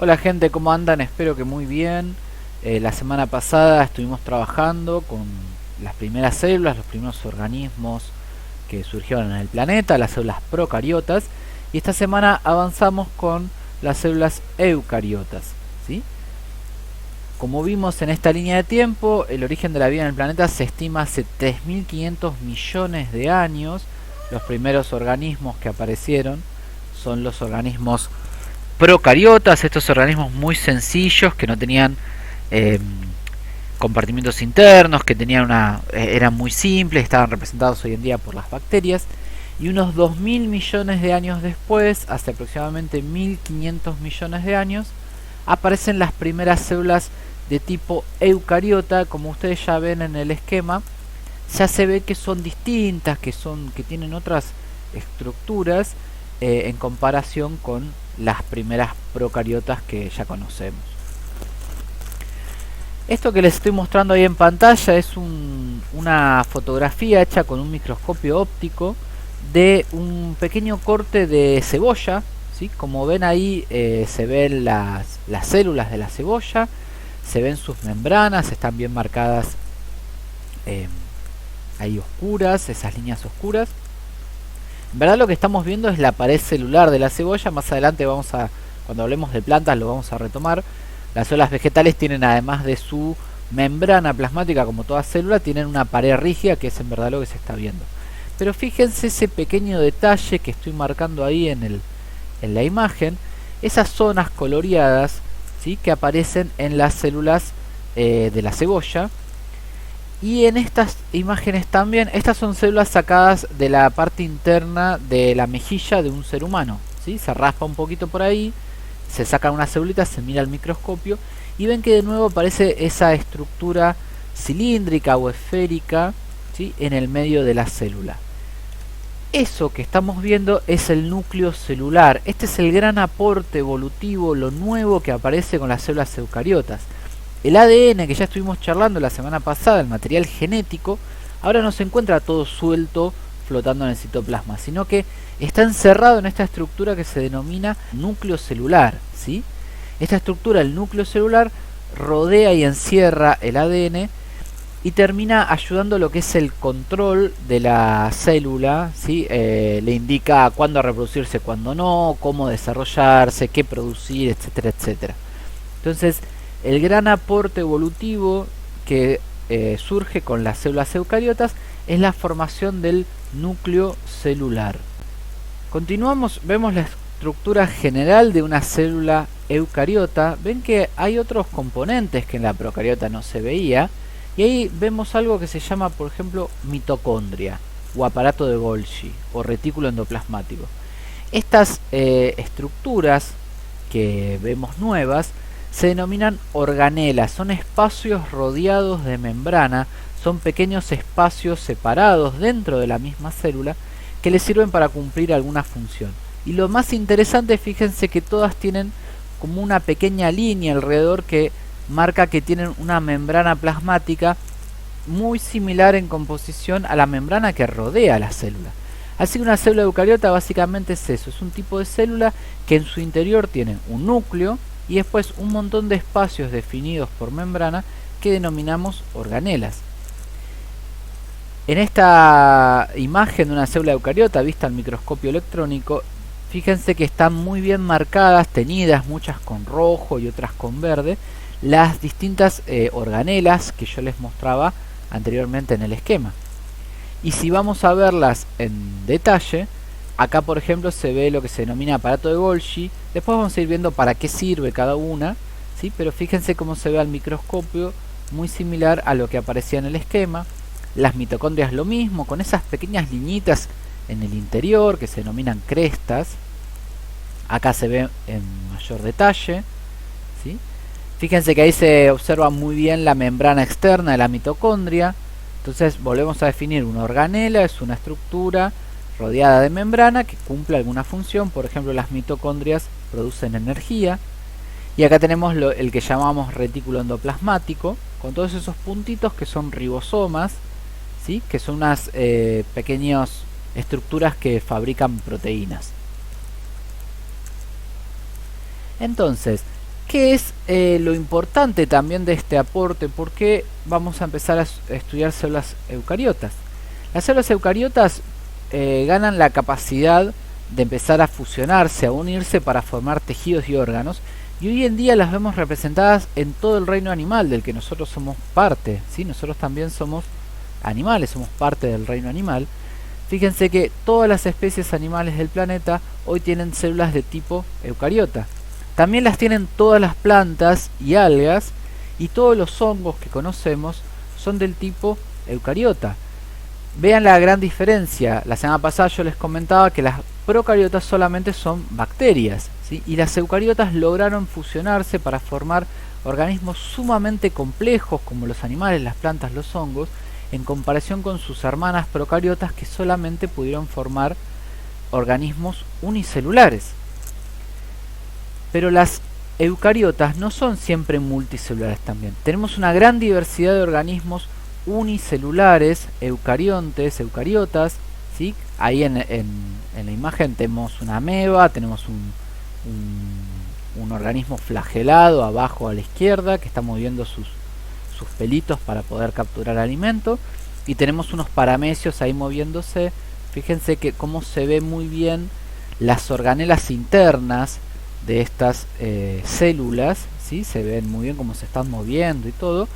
Hola gente, ¿cómo andan? Espero que muy bien. La semana pasada estuvimos trabajando con las primeras células, los primeros organismos que surgieron en el planeta, las células procariotas, y esta semana avanzamos con las células eucariotas, ¿sí? Como vimos en esta línea de tiempo, el origen de la vida en el planeta se estima hace 3.500 millones de años. Los primeros organismos que aparecieron son los organismos procariotas, estos organismos muy sencillos que no tenían eh, compartimientos internos, que tenían eran muy simples, estaban representados hoy en día por las bacterias. Y unos 2.000 millones de años después, hace aproximadamente 1.500 millones de años, aparecen las primeras células de tipo eucariota. Como ustedes ya ven en el esquema, ya se ve que son distintas, que tienen otras estructuras en comparación con las primeras procariotas que ya conocemos. Esto que les estoy mostrando ahí en pantalla es una fotografía hecha con un microscopio óptico de un pequeño corte de cebolla, ¿sí? Como ven ahí se ven las células de la cebolla, se ven sus membranas, están bien marcadas ahí oscuras, esas líneas oscuras. En verdad lo que estamos viendo es la pared celular de la cebolla. Más adelante cuando hablemos de plantas lo vamos a retomar. Las células vegetales tienen, además de su membrana plasmática, como toda célula, tienen una pared rígida, que es en verdad lo que se está viendo. Pero fíjense ese pequeño detalle que estoy marcando ahí en la imagen, esas zonas coloreadas, ¿sí?, que aparecen en las células de la cebolla. Y en estas imágenes también, estas son células sacadas de la parte interna de la mejilla de un ser humano, ¿sí? Se raspa un poquito por ahí, se sacan unas celulitas, se mira al microscopio y ven que de nuevo aparece esa estructura cilíndrica o esférica, ¿sí?, en el medio de la célula. Eso que estamos viendo es el núcleo celular. Este es el gran aporte evolutivo, lo nuevo que aparece con las células eucariotas. El ADN que ya estuvimos charlando la semana pasada, el material genético, ahora no se encuentra todo suelto flotando en el citoplasma, sino que está encerrado en esta estructura que se denomina núcleo celular, ¿sí? Esta estructura, el núcleo celular, rodea y encierra el ADN y termina ayudando lo que es el control de la célula, ¿sí? Le indica cuándo reproducirse, cuándo no, cómo desarrollarse, qué producir, etcétera, etcétera. Entonces, el gran aporte evolutivo que surge con las células eucariotas es la formación del núcleo celular. Continuamos, vemos la estructura general de una célula eucariota. Ven que hay otros componentes que en la procariota no se veía, y ahí vemos algo que se llama, por ejemplo, mitocondria o aparato de Golgi o retículo endoplasmático. Estas estructuras que vemos nuevas se denominan organelas, son espacios rodeados de membrana, son pequeños espacios separados dentro de la misma célula que les sirven para cumplir alguna función. Y lo más interesante, fíjense que todas tienen como una pequeña línea alrededor que marca que tienen una membrana plasmática muy similar en composición a la membrana que rodea la célula. Así que una célula eucariota básicamente es eso, es un tipo de célula que en su interior tiene un núcleo y después un montón de espacios definidos por membrana que denominamos organelas. En esta imagen de una célula eucariota vista al microscopio electrónico, fíjense que están muy bien marcadas, teñidas, muchas con rojo y otras con verde, las distintas organelas que yo les mostraba anteriormente en el esquema. Y si vamos a verlas en detalle, acá por ejemplo se ve lo que se denomina aparato de Golgi. Después vamos a ir viendo para qué sirve cada una, ¿sí? Pero fíjense cómo se ve al microscopio, muy similar a lo que aparecía en el esquema. Las mitocondrias lo mismo, con esas pequeñas liñitas en el interior que se denominan crestas. Acá se ve en mayor detalle, ¿sí? Fíjense que ahí se observa muy bien la membrana externa de la mitocondria. Entonces volvemos a definir una organela, es una estructura rodeada de membrana que cumple alguna función. Por ejemplo, las mitocondrias producen energía. Y acá tenemos el que llamamos retículo endoplasmático, con todos esos puntitos que son ribosomas, ¿sí?, que son unas pequeñas estructuras que fabrican proteínas. Entonces, ¿Qué es lo importante también de este aporte? ¿Por qué vamos a empezar a estudiar células eucariotas? Las células eucariotas ganan la capacidad de empezar a fusionarse, a unirse para formar tejidos y órganos, y hoy en día las vemos representadas en todo el reino animal del que nosotros somos parte, ¿sí? Nosotros también somos animales, somos parte del reino animal. Fíjense que todas las especies animales del planeta hoy tienen células de tipo eucariota. También las tienen todas las plantas y algas, y todos los hongos que conocemos son del tipo eucariota. Vean la gran diferencia. La semana pasada yo les comentaba que las procariotas solamente son bacterias, ¿sí? Y las eucariotas lograron fusionarse para formar organismos sumamente complejos como los animales, las plantas, los hongos, en comparación con sus hermanas procariotas que solamente pudieron formar organismos unicelulares. Pero las eucariotas no son siempre multicelulares también. Tenemos una gran diversidad de organismos unicelulares, eucariontes, eucariotas, ¿sí? Ahí en la imagen tenemos una ameba, tenemos un organismo flagelado abajo a la izquierda que está moviendo sus pelitos para poder capturar alimento, y tenemos unos paramecios ahí moviéndose. Fíjense que cómo se ve muy bien las organelas internas de estas células, ¿sí? Se ven muy bien cómo se están moviendo y todo.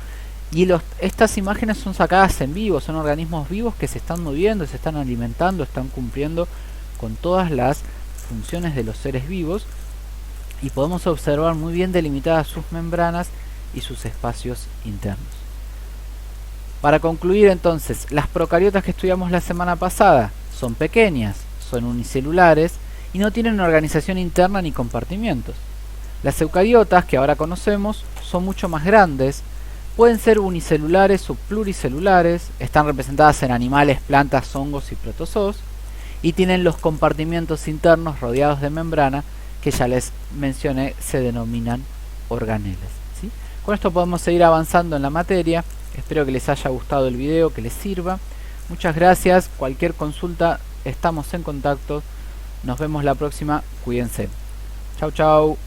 Y estas imágenes son sacadas en vivo, son organismos vivos que se están moviendo, se están alimentando, están cumpliendo con todas las funciones de los seres vivos, y podemos observar muy bien delimitadas sus membranas y sus espacios internos. Para concluir entonces, las procariotas que estudiamos la semana pasada son pequeñas, son unicelulares y no tienen organización interna ni compartimientos. Las eucariotas que ahora conocemos son mucho más grandes, pueden ser unicelulares o pluricelulares, están representadas en animales, plantas, hongos y protozoos, y tienen los compartimientos internos rodeados de membrana que ya les mencioné, se denominan organelas, ¿sí? Con esto podemos seguir avanzando en la materia. Espero que les haya gustado el video, que les sirva. Muchas gracias. Cualquier consulta, estamos en contacto. Nos vemos la próxima. Cuídense. Chau, chau.